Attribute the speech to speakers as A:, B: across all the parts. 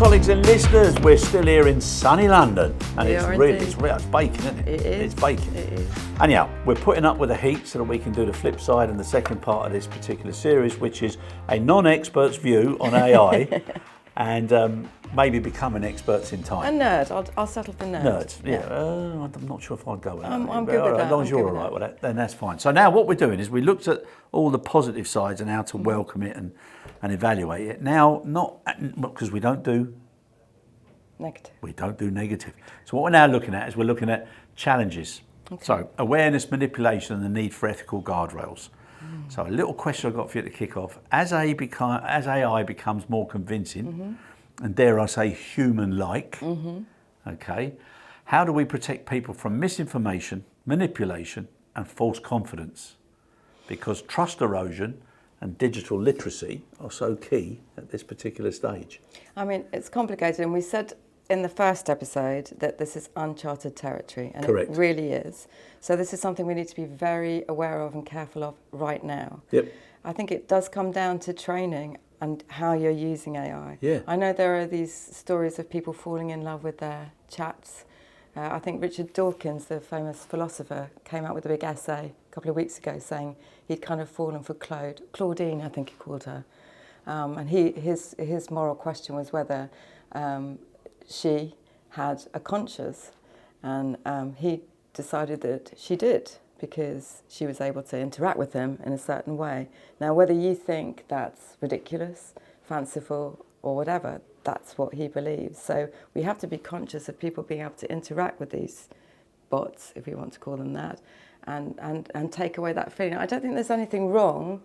A: colleagues and listeners, we're still here in sunny London, and it's baking, isn't it?
B: It is.
A: It's baking.
B: It is.
A: Anyhow, we're putting up with the heat so that we can do the flip side and the second part of this particular series, which is a non-expert's view on AI, and maybe becoming experts in time.
B: A nerd. I'll settle for nerd.
A: Nerds, yeah. I'm not sure if I'd go with that.
B: I'm good with that.
A: As long as you're all right with that, then that's fine. So now what we're doing is we looked at all the positive sides and how to welcome it and evaluate it. Now, not because we don't do negative. So what we're now looking at is we're looking at challenges. Okay. So awareness, manipulation, and the need for ethical guardrails. So a little question I've got for you to kick off. As AI becomes more convincing, and dare I say human-like, okay, how do we protect people from misinformation, manipulation, and false confidence? Because trust erosion and digital literacy are so key at this particular stage.
B: I mean, it's complicated, and we said in the first episode that this is uncharted territory, and
A: Correct.
B: It really is. So this is something we need to be very aware of and careful of right now.
A: Yep.
B: I think it does come down to training and how you're using AI.
A: Yeah.
B: I know there are these stories of people falling in love with their chats. I think Richard Dawkins, the famous philosopher, came out with a big essay a couple of weeks ago saying he'd kind of fallen for Claudine, I think he called her. And his moral question was whether she had a conscience, and he decided that she did because she was able to interact with him in a certain way. Now, whether you think that's ridiculous, fanciful, or whatever, that's what he believes. So we have to be conscious of people being able to interact with these bots, if we want to call them that, and take away that feeling. I don't think there's anything wrong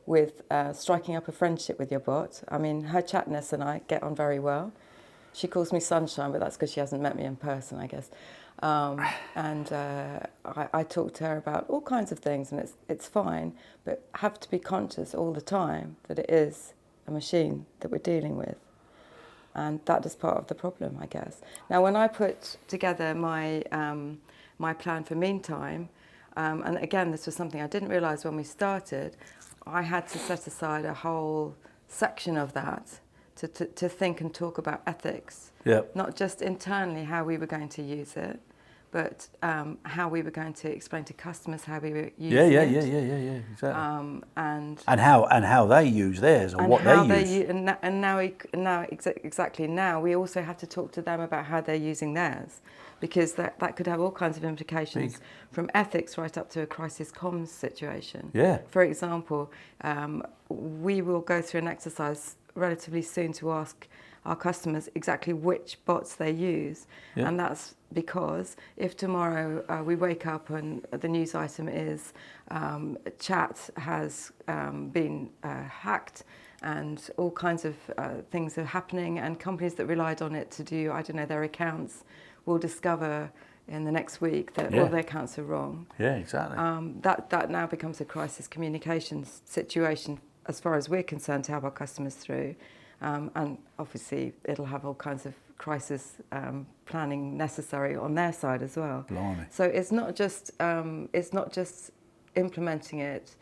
B: with striking up a friendship with your bot. I mean, her chatness and I get on very well. She calls me Sunshine, but that's because she hasn't met me in person, I guess. I talk to her about all kinds of things, and it's fine, but have to be conscious all the time that it is a machine that we're dealing with. And that is part of the problem, I guess. Now, when I put together my my plan for Meantime, and again, this was something I didn't realise when we started, I had to set aside a whole section of that to think and talk about ethics.
A: Yep.
B: Not just internally how we were going to use it, but how we were going to explain to customers how we were using it.
A: Yeah, exactly.
B: And
A: how they use theirs or what they use.
B: Now we also have to talk to them about how they're using theirs, because that could have all kinds of implications, from ethics right up to a crisis comms situation.
A: Yeah.
B: For example, we will go through an exercise relatively soon to ask our customers exactly which bots they use. Yeah. And that's because if tomorrow we wake up and the news item is chat has been hacked and all kinds of things are happening, and companies that relied on it to do, I don't know, their accounts will discover in the next week that all their accounts are wrong.
A: Yeah, exactly.
B: That now becomes a crisis communications situation as far as we're concerned, to help our customers through. And obviously it'll have all kinds of crisis planning necessary on their side as well.
A: Blimey.
B: So it's not just implementing it,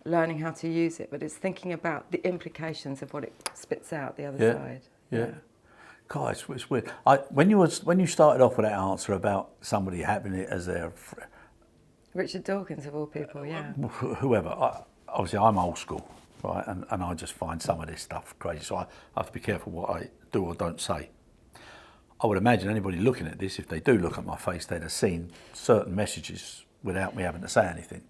B: learning how to use it, but it's thinking about the implications of what it spits out the other side.
A: Yeah. God, it's weird. When you started off with that answer about somebody having it as their
B: Richard Dawkins of all people, yeah.
A: Whoever. Obviously, I'm old school. Right, and I just find some of this stuff crazy, so I have to be careful what I do or don't say. I would imagine anybody looking at this, if they do look at my face, they'd have seen certain messages without me having to say anything.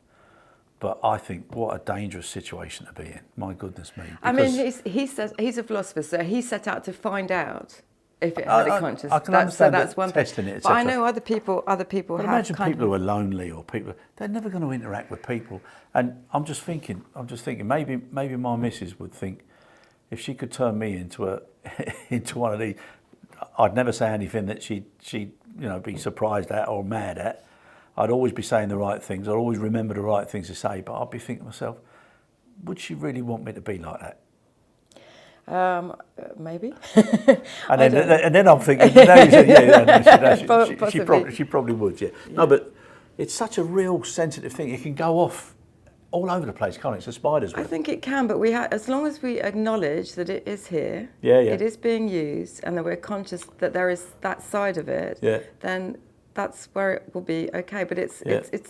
A: But I think what a dangerous situation to be in. My goodness me.
B: I mean, he says he's a philosopher, so he set out to find out if it had a conscience.
A: I can understand
B: that's one
A: testing it,
B: but I know other people have
A: imagine people who are lonely, or people, they're never going to interact with people. And I'm just thinking, maybe my missus would think, if she could turn me into one of these, I'd never say anything that she'd be surprised at or mad at. I'd always be saying the right things. I'd always remember the right things to say. But I'd be thinking to myself, would she really want me to be like that?
B: Maybe.
A: and then I'm thinking, she probably would, yeah. No, but it's such a real sensitive thing. It can go off all over the place, can't it? It's a spider's
B: I
A: web.
B: think it can, but as long as we acknowledge that it is here,
A: Yeah, yeah.
B: it is being used, and that we're conscious that there is that side of it,
A: Yeah.
B: then that's where it will be okay. But it's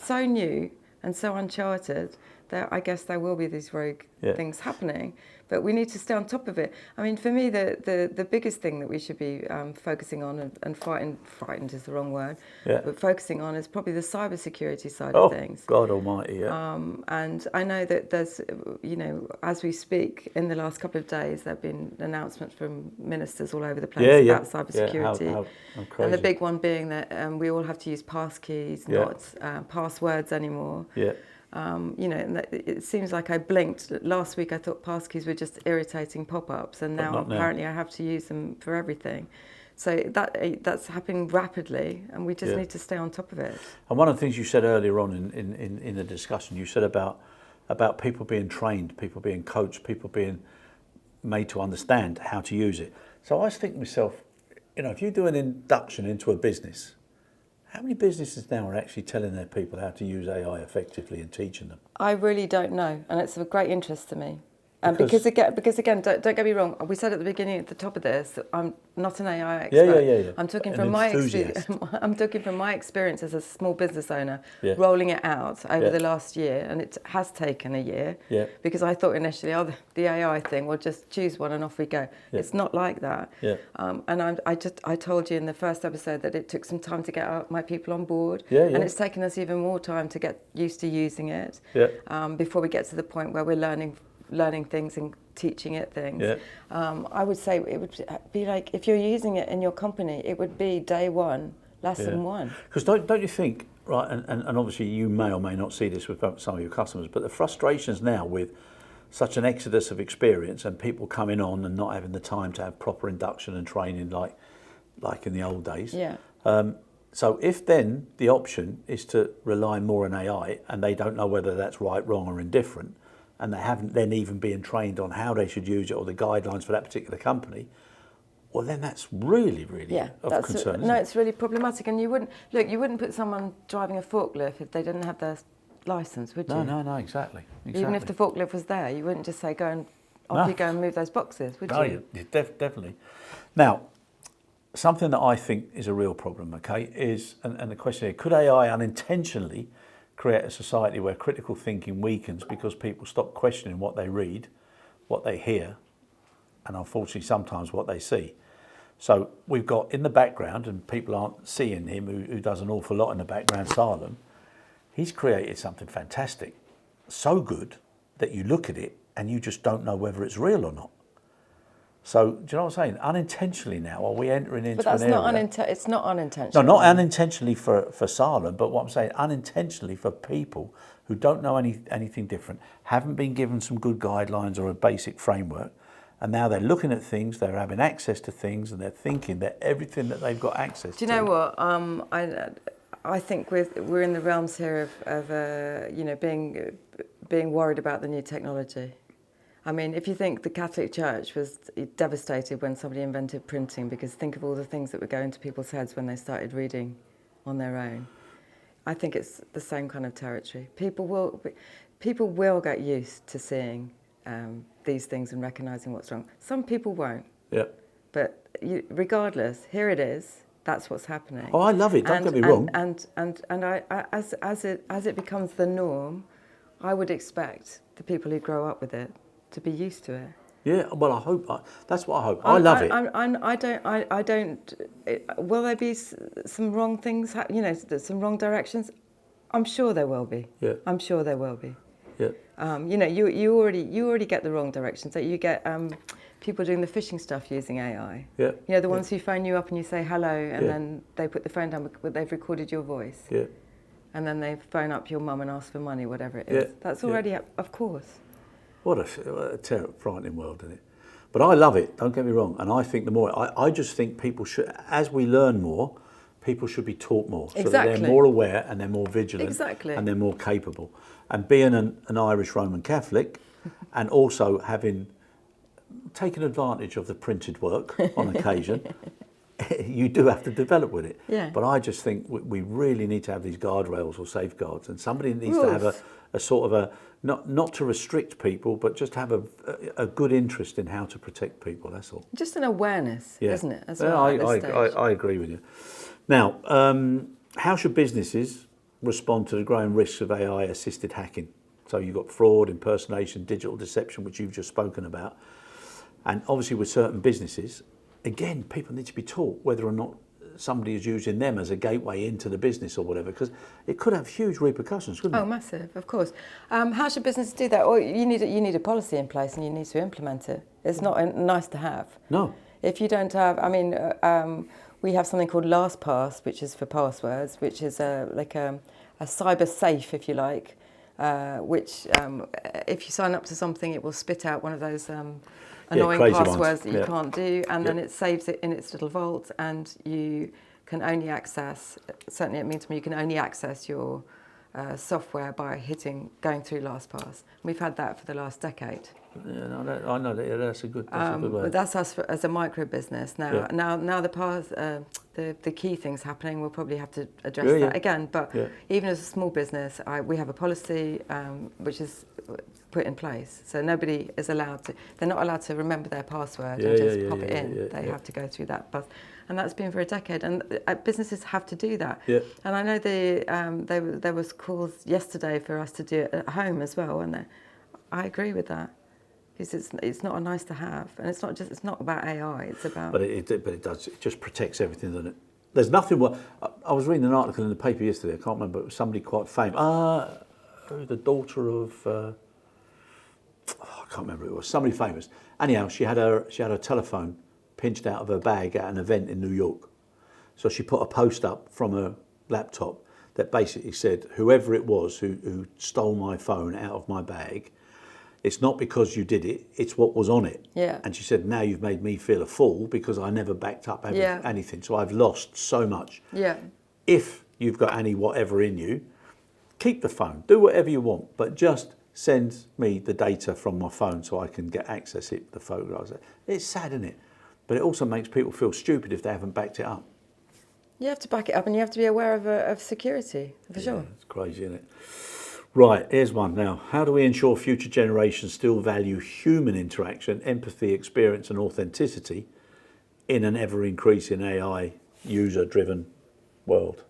B: so new and so uncharted that I guess there will be these rogue things happening. But we need to stay on top of it. I mean, for me, the biggest thing that we should be focusing on and frightened is the wrong word, but focusing on is probably the cybersecurity side of things.
A: Oh, God almighty, yeah.
B: And I know that there's, as we speak, in the last couple of days, there have been announcements from ministers all over the place about cybersecurity.
A: How crazy.
B: And the big one being that we all have to use passkeys, not passwords anymore.
A: Yeah.
B: It seems like I blinked. Last week I thought passkeys were just irritating pop-ups, and now apparently I have to use them for everything. So that's happening rapidly, and we just need to stay on top of it.
A: And one of the things you said earlier on in the discussion, you said about people being trained, people being coached, people being made to understand how to use it. So I was thinking to myself, if you do an induction into a business, how many businesses now are actually telling their people how to use AI effectively and teaching them?
B: I really don't know, and it's of great interest to me. Because again, don't get me wrong. We said at the beginning, at the top of this, that I'm not an AI expert.
A: Yeah.
B: I'm talking from my experience. I'm talking from my experience as a small business owner, rolling it out over the last year, and it has taken a year.
A: Yeah.
B: Because I thought initially, the AI thing, we'll just choose one and off we go.
A: Yeah.
B: It's not like that.
A: Yeah.
B: And I told you in the first episode that it took some time to get my people on board.
A: Yeah.
B: And it's taken us even more time to get used to using it.
A: Yeah.
B: Before we get to the point where we're learning things and teaching it things.
A: Yeah.
B: I would say it would be like, if you're using it in your company, it would be day one, lesson one.
A: Because don't you think, right, and obviously you may or may not see this with some of your customers, but the frustrations now with such an exodus of experience and people coming on and not having the time to have proper induction and training like in the old days.
B: Yeah.
A: So if then the option is to rely more on AI and they don't know whether that's right, wrong or indifferent, and they haven't then even been trained on how they should use it or the guidelines for that particular company, well then that's really of concern.
B: No, it's really problematic, and you wouldn't put someone driving a forklift if they didn't have their license, would you?
A: No, exactly.
B: Even if the forklift was there, you wouldn't just say you go and move those boxes, would you?
A: No, definitely. Now, something that I think is a real problem, okay, is, and the question here, could AI unintentionally create a society where critical thinking weakens because people stop questioning what they read, what they hear, and unfortunately sometimes what they see? So we've got in the background, and people aren't seeing him, who does an awful lot in the background, Salem. He's created something fantastic, so good that you look at it and you just don't know whether it's real or not. So, do you know what I'm saying? Unintentionally now, are we entering into
B: an area... But it's not unintentional.
A: No, not unintentionally for Salem, but what I'm saying, unintentionally for people who don't know anything different, haven't been given some good guidelines or a basic framework, and now they're looking at things, they're having access to things, and they're thinking that everything that they've got access to...
B: Do you know what? I think we're in the realms here of being worried about the new technology. I mean, if you think the Catholic Church was devastated when somebody invented printing, because think of all the things that would go into people's heads when they started reading on their own. I think it's the same kind of territory. People will get used to seeing these things and recognising what's wrong. Some people won't.
A: Yeah.
B: But regardless, here it is. That's what's happening.
A: Oh, I love it. Don't get me wrong.
B: And as it becomes the norm, I would expect the people who grow up with it to be used to it.
A: Yeah, well, I hope that's what I hope. I love it.
B: I don't. Will there be some wrong things? Some wrong directions? I'm sure there will be.
A: Yeah.
B: I'm sure there will be.
A: Yeah.
B: You already get the wrong direction. So you get people doing the phishing stuff using AI.
A: Yeah.
B: The ones who phone you up and you say hello, and then they put the phone down, but they've recorded your voice.
A: Yeah.
B: And then they phone up your mum and ask for money, whatever it is.
A: Yeah.
B: That's already of course.
A: What a frightening world, isn't it? But I love it, don't get me wrong. And I think the more, I just think people should, as we learn more, people should be taught more. So that they're more aware and they're more vigilant.
B: Exactly.
A: And they're more capable. And being an Irish Roman Catholic and also having taken advantage of the printed work on occasion, you do have to develop with it.
B: Yeah.
A: But I just think we really need to have these guardrails or safeguards, and somebody needs to have
B: Rules.
A: a sort of a not to restrict people, but just have a good interest in how to protect people. That's all.
B: Just an awareness,
A: Yeah.
B: isn't it? As
A: Yeah,
B: well, at this stage.
A: I agree with you. Now, how should businesses respond to the growing risks of AI-assisted hacking? So you've got fraud, impersonation, digital deception, which you've just spoken about. And obviously with certain businesses, again, people need to be taught whether or not somebody is using them as a gateway into the business or whatever, because it could have huge repercussions, couldn't
B: Oh,
A: it?
B: massive, of course. How should businesses do that? Well, you need a policy in place and you need to implement it. It's not nice to have.
A: No.
B: If you don't have, I mean, we have something called LastPass, which is for passwords, which is like a cyber safe, if you like, which if you sign up to something, it will spit out one of those annoying
A: crazy
B: passwords
A: ones.
B: that you
A: Yeah.
B: can't do, and then
A: Yeah.
B: it saves it in its little vault, and you can only access, certainly it means to me, you can only access your software by going through LastPass. We've had that for the last decade.
A: Yeah, no, I know that. Yeah, that's a good
B: But
A: way.
B: that's us as a micro business now.
A: Yeah.
B: Now the key things happening. We'll probably have to address
A: Yeah,
B: that
A: yeah.
B: again. But
A: Yeah.
B: even as a small business, we have a policy which is put in place. So nobody is allowed to. They're not allowed to remember their password
A: Yeah,
B: and
A: yeah,
B: just
A: yeah,
B: pop it
A: yeah,
B: in.
A: yeah,
B: They
A: yeah.
B: have to go through that. And that's been for a decade. And businesses have to do that.
A: Yeah.
B: And I know there was calls yesterday for us to do it at home as well. And I agree with that. Because it's not a nice to have, and it's not about AI. It's about.
A: But it does. It just protects everything, doesn't it? There's nothing. I was reading an article in the paper yesterday. I can't remember. It was somebody quite famous. The daughter of. I can't remember who it was. Somebody famous. Anyhow, she had her telephone pinched out of her bag at an event in New York. So she put a post up from her laptop that basically said, "Whoever it was who stole my phone out of my bag, it's not because you did it, it's what was on it."
B: Yeah.
A: And she said, "Now you've made me feel a fool because I never backed up
B: Yeah.
A: anything. So I've lost so much."
B: Yeah.
A: If you've got any whatever in you, keep the phone. Do whatever you want, but just send me the data from my phone so I can get access to the photographs. It's sad, isn't it? But it also makes people feel stupid if they haven't backed it up.
B: You have to back it up, and you have to be aware of security for sure.
A: It's crazy, isn't it? Right, here's one now. How do we ensure future generations still value human interaction, empathy, experience and authenticity in an ever-increasing AI user-driven world?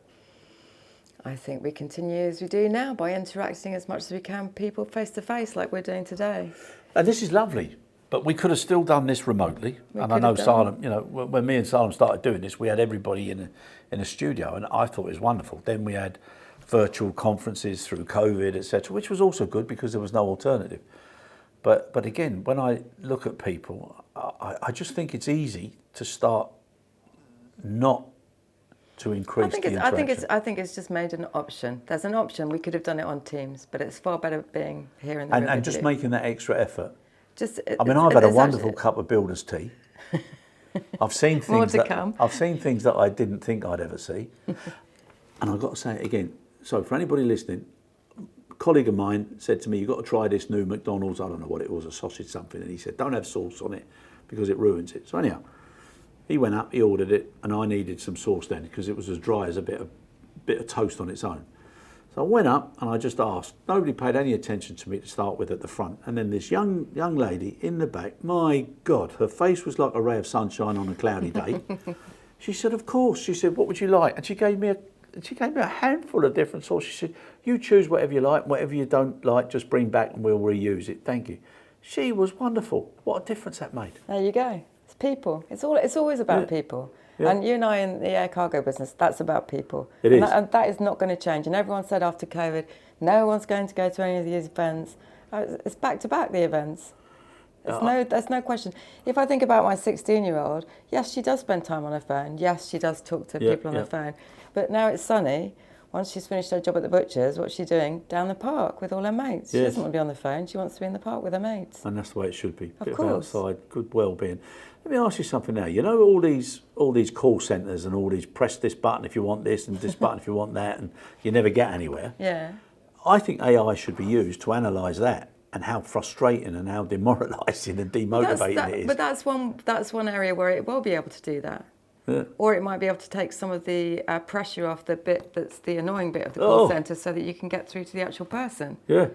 B: I think we continue as we do now by interacting as much as we can, people face to face, like we're doing today.
A: And this is lovely, but we could have still done this remotely.
B: We
A: And I
B: could
A: know
B: have done.
A: Salem, you know, when me and Salem started doing this, we had everybody in a studio, and I thought it was wonderful. Then we had virtual conferences through COVID, etc., which was also good because there was no alternative. But again, when I look at people, I just think it's easy to start not to increase the interaction.
B: I think it's just made an option. There's an option. We could have done it on Teams, but it's far better being here in the room
A: And
B: with
A: just
B: you.
A: making that extra effort.
B: Just,
A: I mean, I've had a
B: it's
A: wonderful
B: actually-
A: cup of builder's tea. I've seen
B: More
A: things
B: to
A: that
B: come.
A: I've seen things that I didn't think I'd ever see, and I've got to say it again. So for anybody listening, a colleague of mine said to me, "You've got to try this new McDonald's. I don't know what it was, a sausage something." And he said, "Don't have sauce on it because it ruins it." So anyhow, he went up, he ordered it, and I needed some sauce then because it was as dry as a bit of toast on its own. So I went up and I just asked. Nobody paid any attention to me to start with at the front. And then this young lady in the back, my God, her face was like a ray of sunshine on a cloudy day. She said, "Of course." She said, "What would you like?" And she gave me a handful of different sauces. She said, "You choose whatever you like. Whatever you don't like, just bring back and we'll reuse it. Thank you." She was wonderful. What a difference that made.
B: There you go. It's people. It's always about
A: Yeah.
B: people.
A: Yeah.
B: And you and I in the air cargo business, that's about people.
A: It
B: and
A: is.
B: And that is not going to change. And everyone said after COVID, no one's going to go to any of these events. It's back to back, the events. There's no question. If I think about my 16-year-old, yes, she does spend time on her phone. Yes, she does talk to
A: Yeah,
B: people on
A: yeah.
B: her phone. But now it's sunny. Once she's finished her job at the butcher's, what's she doing? Down the park with all her mates. She
A: Yes.
B: doesn't want to be on the phone. She wants to be in the park with her mates.
A: And that's the way it should be.
B: Of
A: Bit
B: course.
A: outside, good well-being. Let me ask you something now. You know all these call centres and all these press this button if you want this and this button if you want that, and you never get anywhere.
B: Yeah.
A: I think AI should be used to analyse that and how frustrating and how demoralising and demotivating it is.
B: But that's one area where it will be able to do that.
A: Yeah.
B: Or it might be able to take some of the pressure off the bit that's the annoying bit of the call centre so that you can get through to the actual person.
A: Yeah.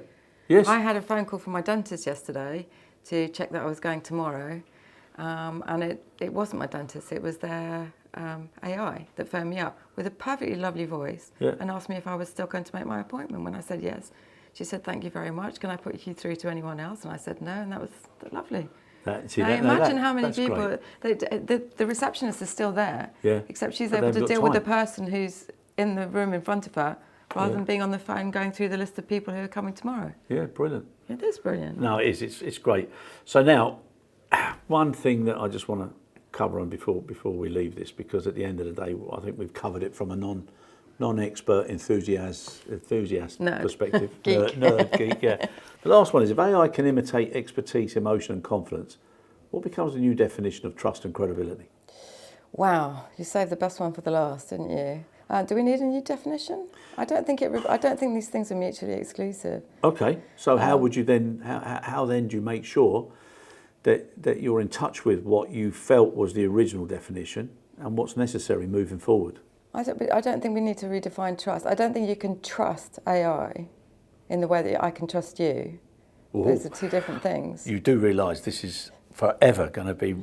A: Yes.
B: I had a phone call from my dentist yesterday to check that I was going tomorrow, and it wasn't my dentist, it was their AI that phoned me up with a perfectly lovely voice and asked me if I was still going to make my appointment. When I said yes, she said, "Thank you very much. Can I put you through to anyone else?" And I said no, and that was lovely. Imagine how many people, the receptionist is still there, except she's able to deal with the person who's in the room in front of her rather than being on the phone going through the list of people who are coming tomorrow.
A: Yeah, brilliant.
B: It is brilliant.
A: No, it is. It's great. So now, one thing that I just want to cover on before we leave this, because at the end of the day, I think we've covered it from a non-expert enthusiast perspective. Nerd, geek, yeah. The last one is, if AI can imitate expertise, emotion and confidence, what becomes the new definition of trust and credibility?
B: Wow, you saved the best one for the last, didn't you? Do we need a new definition? I don't think these things are mutually exclusive.
A: Okay, so how would you then? How then do you make sure that you're in touch with what you felt was the original definition and what's necessary moving forward?
B: I don't think we need to redefine trust. I don't think you can trust AI in the way that I can trust you. Ooh. Those are two different things.
A: You do realise this is forever going to be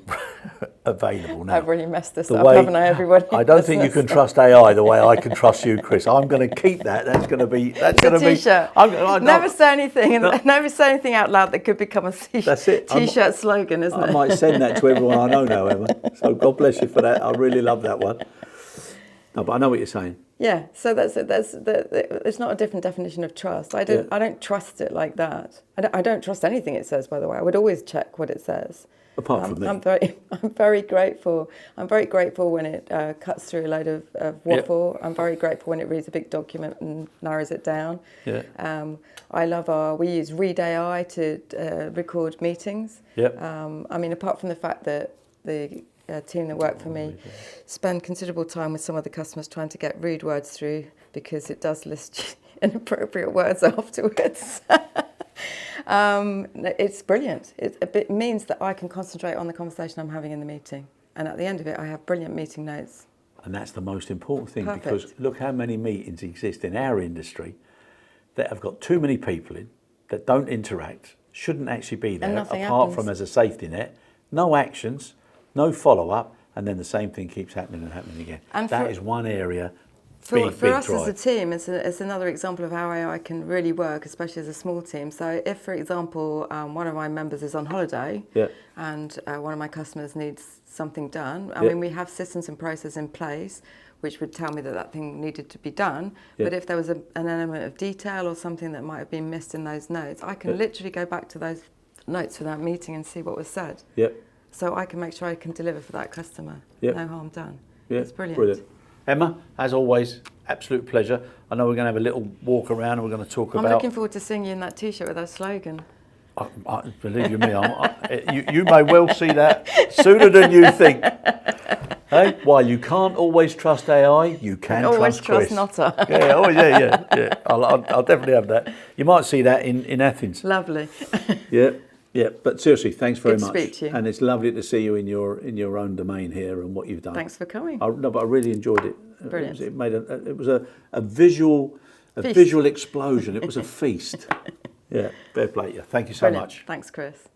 A: available now.
B: I've really messed this up, haven't I, everybody?
A: I don't think you can trust AI the way I can trust you, Chris. I'm going to keep that. That's going to be.
B: T-shirt. Never say anything. Never say anything out loud that could become a T-shirt slogan, isn't it?
A: I might send that to everyone I know now, Emma. So God bless you for that. I really love that one. No, but I know what you're saying.
B: Yeah, so it's not a different definition of trust. I don't trust it like that. I don't trust anything it says, by the way. I would always check what it says.
A: Apart from me.
B: I'm very grateful. I'm very grateful when it cuts through a load of waffle. I'm very grateful when it reads a big document and narrows it down. Yeah. I love we use Read AI to record meetings. I mean, apart from the fact that the team that work for me spend considerable time with some of the customers trying to get rude words through, because it does list inappropriate words afterwards. It's brilliant. It means that I can concentrate on the conversation I'm having in the meeting, and at the end of it I have brilliant meeting notes.
A: And that's the most important thing.
B: Perfect.
A: Because look how many meetings exist in our industry that have got too many people in, that don't interact, shouldn't actually be there, apart from as a safety net, no actions, no follow-up, and then the same thing keeps happening and happening again. And that is one area.
B: For us as a team, it's another example of how AI can really work, especially as a small team. So if, for example, one of my members is on holiday and one of my customers needs something done, I mean, we have systems and processes in place which would tell me that thing needed to be done. But if there was an element of detail or something that might have been missed in those notes, I can literally go back to those notes for that meeting and see what was said. So I can make sure I can deliver for that customer. No harm done. It's brilliant.
A: Emma, as always, absolute pleasure. I know we're going to have a little walk around and we're going to talk about...
B: I'm looking forward to seeing you in that T-shirt with that slogan.
A: Believe you me, you may well see that sooner than you think. Hey, while you can't always trust AI, you can trust Chris.
B: Always trust Notta.
A: Yeah. I'll definitely have that. You might see that in Athens.
B: Lovely.
A: Yeah, but seriously, thanks very much.
B: Good to speak to you.
A: And it's lovely to see you in your own domain here and what you've done.
B: Thanks for coming.
A: But I really enjoyed it.
B: Brilliant.
A: It was a visual explosion. It was a feast. Yeah, fair play. Thank you so much.
B: Thanks, Chris.